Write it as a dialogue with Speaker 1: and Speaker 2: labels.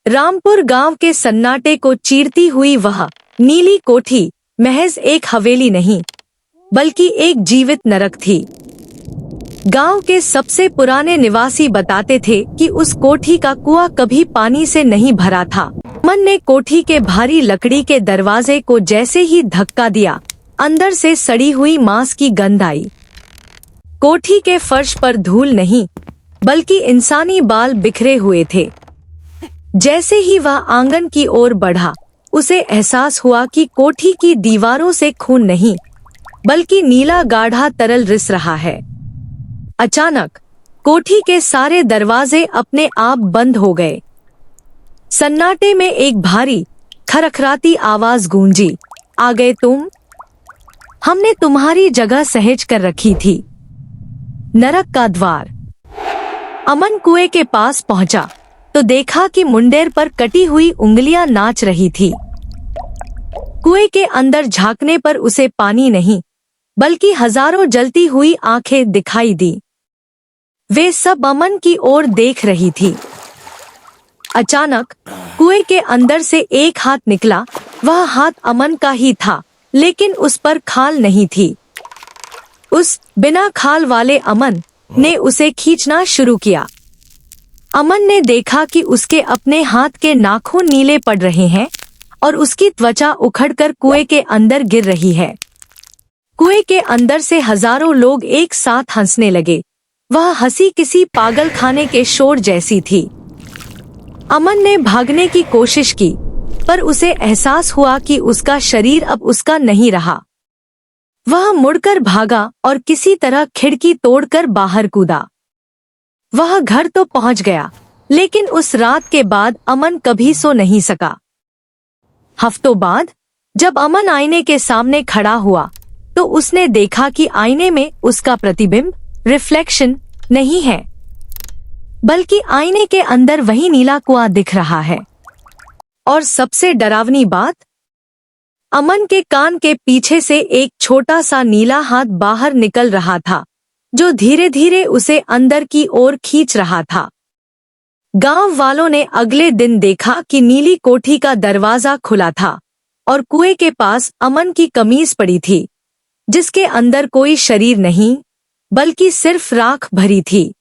Speaker 1: रामपुर गांव के सन्नाटे को चीरती हुई वह नीली कोठी महज एक हवेली नहीं, बल्कि एक जीवित नरक थी। गांव के सबसे पुराने निवासी बताते थे कि उस कोठी का कुआं कभी पानी से नहीं भरा था। अमन ने कोठी के भारी लकड़ी के दरवाजे को जैसे ही धक्का दिया, अंदर से सड़ी हुई मांस की गंध आई। कोठी के फर्श पर धूल नहीं, बल्कि इंसानी बाल बिखरे हुए थे। जैसे ही वह आंगन की ओर बढ़ा, उसे एहसास हुआ कि कोठी की दीवारों से खून नहीं, बल्कि नीला गाढ़ा तरल रिस रहा है। अचानक कोठी के सारे दरवाजे अपने आप बंद हो गए। सन्नाटे में एक भारी खरखराती आवाज गूंजी, "आ गए तुम? हमने तुम्हारी जगह सहेज कर रखी थी।" नरक का द्वार। अमन कुएं के पास पहुंचा तो देखा कि मुंडेर पर कटी हुई उंगलियां नाच रही थी। कुएं के अंदर झांकने पर उसे पानी नहीं, बल्कि हजारों जलती हुई आंखें दिखाई दी। वे सब अमन की ओर देख रही थी। अचानक कुएं के अंदर से एक हाथ निकला। वह हाथ अमन का ही था, लेकिन उस पर खाल नहीं थी। उस बिना खाल वाले अमन ने उसे खींचना शुरू किया। अमन ने देखा कि उसके अपने हाथ के नाखून नीले पड़ रहे हैं और उसकी त्वचा उखड़कर कुएं के अंदर गिर रही है। कुएं के अंदर से हजारों लोग एक साथ हंसने लगे। वह हंसी किसी पागल खाने के शोर जैसी थी। अमन ने भागने की कोशिश की, पर उसे एहसास हुआ कि उसका शरीर अब उसका नहीं रहा। वह मुड़कर भागा और किसी तरह खिड़की तोड़कर बाहर कूदा। वह घर तो पहुंच गया, लेकिन उस रात के बाद अमन कभी सो नहीं सका। हफ्तों बाद जब अमन आईने के सामने खड़ा हुआ, तो उसने देखा कि आईने में उसका प्रतिबिंब, रिफ्लेक्शन नहीं है, बल्कि आईने के अंदर वही नीला कुआं दिख रहा है। और सबसे डरावनी बात, अमन के कान के पीछे से एक छोटा सा नीला हाथ बाहर निकल रहा था, जो धीरे धीरे उसे अंदर की ओर खींच रहा था। गांव वालों ने अगले दिन देखा कि नीली कोठी का दरवाजा खुला था और कुएं के पास अमन की कमीज पड़ी थी, जिसके अंदर कोई शरीर नहीं, बल्कि सिर्फ राख भरी थी।